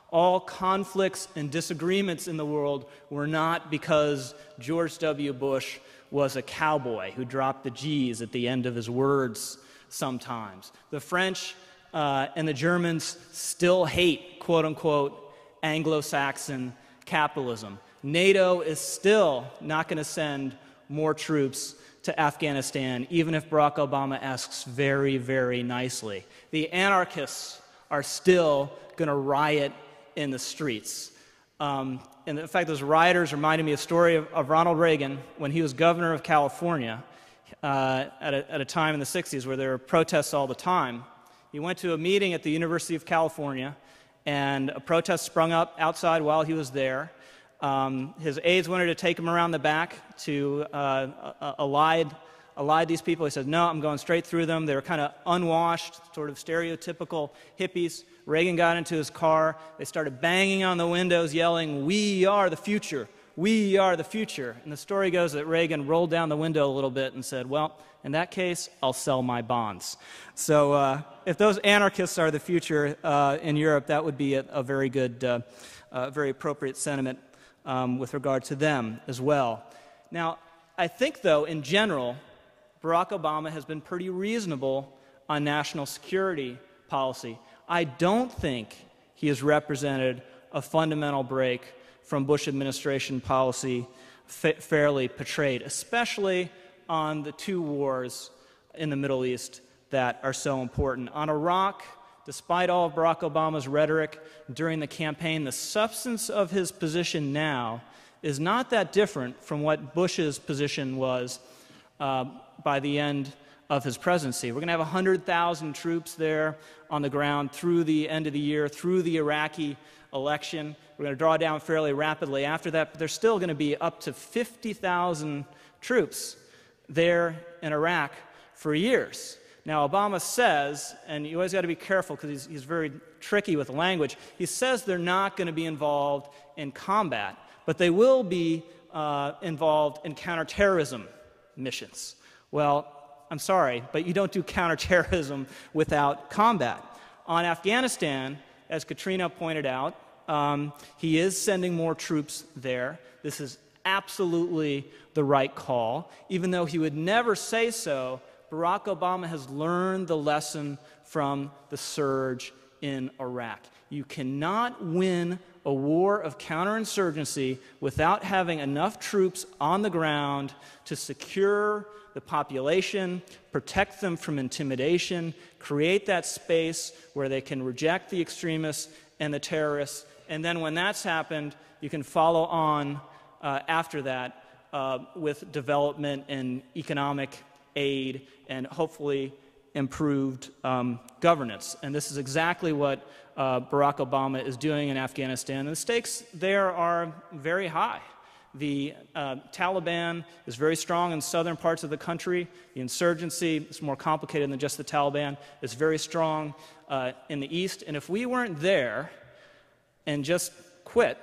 All conflicts and disagreements in the world were not because George W. Bush was a cowboy who dropped the G's at the end of his words sometimes. The French and the Germans still hate, quote-unquote, Anglo-Saxon capitalism. NATO is still not going to send more troops to Afghanistan, even if Barack Obama asks very, very nicely. The anarchists are still going to riot in the streets. And in fact, those rioters reminded me of a story of Ronald Reagan when he was governor of California at a time in the 60s where there were protests all the time. He went to a meeting at the University of California, and a protest sprung up outside while he was there. His aides wanted to take him around the back to allied these people. He said, no, I'm going straight through them. They were kind of unwashed, sort of stereotypical hippies. Reagan got into his car. They started banging on the windows, yelling, "We are the future. We are the future." And the story goes that Reagan rolled down the window a little bit and said, well, in that case, I'll sell my bonds. So if those anarchists are the future in Europe, that would be a very good, very appropriate sentiment with regard to them as well. Now, I think, though, in general, Barack Obama has been pretty reasonable on national security policy. I don't think he has represented a fundamental break from Bush administration policy fairly portrayed, especially on the two wars in the Middle East that are so important. On Iraq, despite all of Barack Obama's rhetoric during the campaign, the substance of his position now is not that different from what Bush's position was by the end of his presidency. We're going to have 100,000 troops there on the ground through the end of the year, through the Iraqi election. We're going to draw down fairly rapidly after that, but there's still going to be up to 50,000 troops there in Iraq for years. Now, Obama says, and you always got to be careful because he's very tricky with language, he says they're not going to be involved in combat, but they will be involved in counterterrorism missions. Well, I'm sorry, but you don't do counterterrorism without combat. On Afghanistan, as Katrina pointed out, he is sending more troops there. This is absolutely the right call. Even though he would never say so, Barack Obama has learned the lesson from the surge in Iraq. You cannot win a war of counterinsurgency without having enough troops on the ground to secure the population, protect them from intimidation, create that space where they can reject the extremists and the terrorists, and then when that's happened, you can follow on after that with development and economic aid and hopefully improved governance. And this is exactly what Barack Obama is doing in Afghanistan. And the stakes there are very high. The Taliban is very strong in southern parts of the country. The insurgency is more complicated than just the Taliban. It's very strong in the east. And if we weren't there and just quit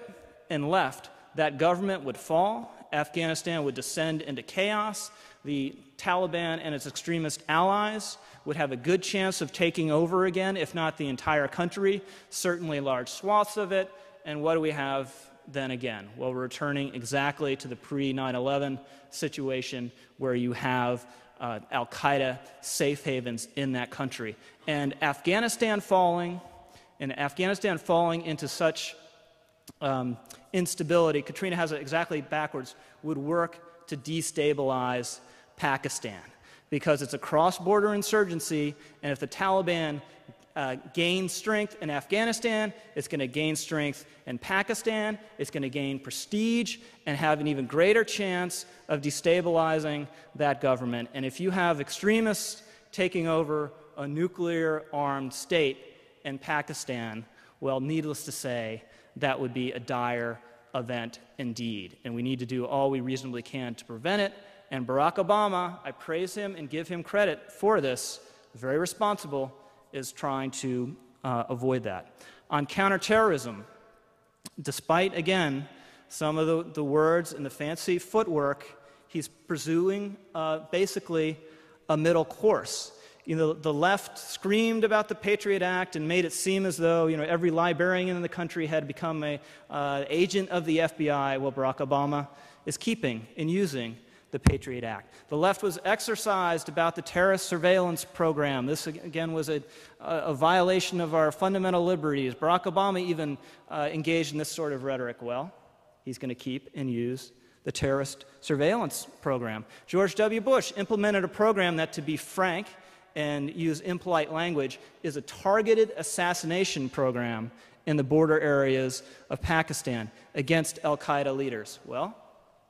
and left, that government would fall. Afghanistan would descend into chaos. The Taliban and its extremist allies would have a good chance of taking over again, if not the entire country, certainly large swaths of it. And what do we have then again? Well, we're returning exactly to the pre-9/11 situation where you have al-Qaeda safe havens in that country. And Afghanistan falling into such instability, Katrina has it exactly backwards, would work to destabilize Pakistan because it's a cross-border insurgency, and if the Taliban gains strength in Afghanistan, it's going to gain strength in Pakistan, it's going to gain prestige and have an even greater chance of destabilizing that government. And if you have extremists taking over a nuclear-armed state in Pakistan, well, needless to say, that would be a dire event indeed. And we need to do all we reasonably can to prevent it. And Barack Obama, I praise him and give him credit for this, very responsible, is trying to avoid that. On counterterrorism, despite, again, some of the words and the fancy footwork, he's pursuing basically a middle course. The left screamed about the Patriot Act and made it seem as though, every librarian in the country had become an agent of the FBI. Well, Barack Obama is keeping and using the Patriot Act. The left was exercised about the terrorist surveillance program. This, again, was a violation of our fundamental liberties. Barack Obama even engaged in this sort of rhetoric. Well, he's going to keep and use the terrorist surveillance program. George W. Bush implemented a program that, to be frank and use impolite language, is a targeted assassination program in the border areas of Pakistan against al-Qaeda leaders. Well,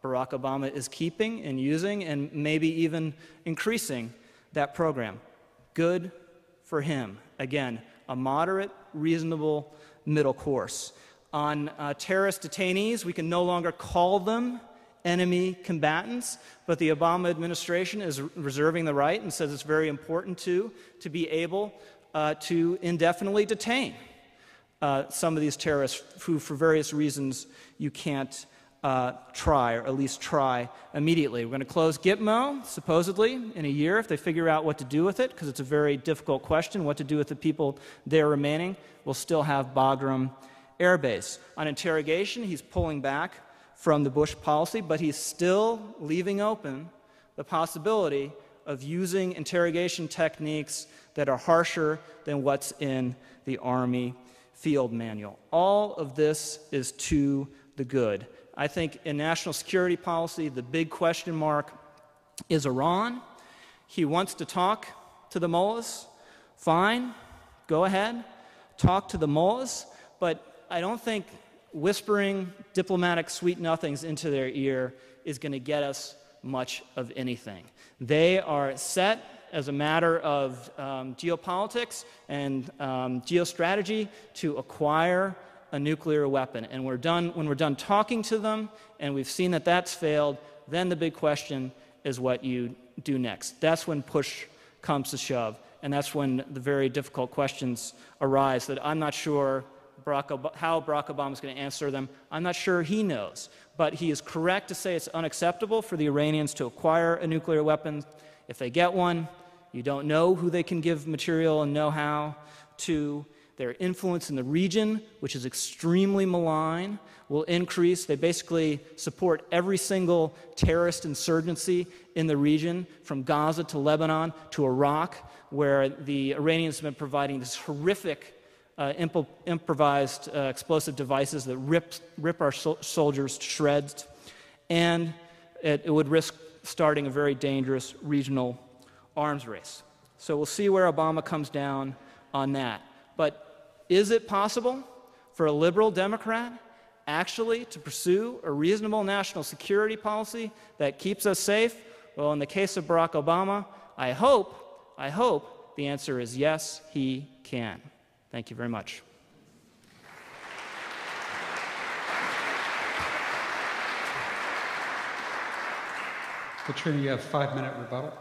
Barack Obama is keeping and using and maybe even increasing that program. Good for him. Again, a moderate, reasonable middle course. On terrorist detainees, we can no longer call them enemy combatants, but the Obama administration is reserving the right and says it's very important to be able to indefinitely detain some of these terrorists who, for various reasons, you can't try, or at least try immediately. We're going to close Gitmo, supposedly, in a year if they figure out what to do with it, because it's a very difficult question, what to do with the people there remaining. We'll still have Bagram Air Base. On interrogation, he's pulling back from the Bush policy, but he's still leaving open the possibility of using interrogation techniques that are harsher than what's in the Army field manual. All of this is to the good. I think in national security policy, the big question mark is Iran. He wants to talk to the mullahs. Fine, go ahead, talk to the mullahs, but I don't think whispering diplomatic sweet nothings into their ear is going to get us much of anything. They are set as a matter of geopolitics and geostrategy to acquire a nuclear weapon. And when we're done talking to them and we've seen that that's failed, then the big question is what you do next. That's when push comes to shove, and that's when the very difficult questions arise that I'm not sure how Barack Obama is going to answer them. I'm not sure he knows. But he is correct to say it's unacceptable for the Iranians to acquire a nuclear weapon. If they get one, you don't know who they can give material and know-how to. Their influence in the region, which is extremely malign, will increase. They basically support every single terrorist insurgency in the region, from Gaza to Lebanon to Iraq, where the Iranians have been providing this horrific improvised explosive devices that rip our soldiers to shreds, and it would risk starting a very dangerous regional arms race. So we'll see where Obama comes down on that. But is it possible for a liberal Democrat actually to pursue a reasonable national security policy that keeps us safe? Well, in the case of Barack Obama, I hope the answer is yes, he can. Thank you very much. Katrina, you have a 5-minute rebuttal.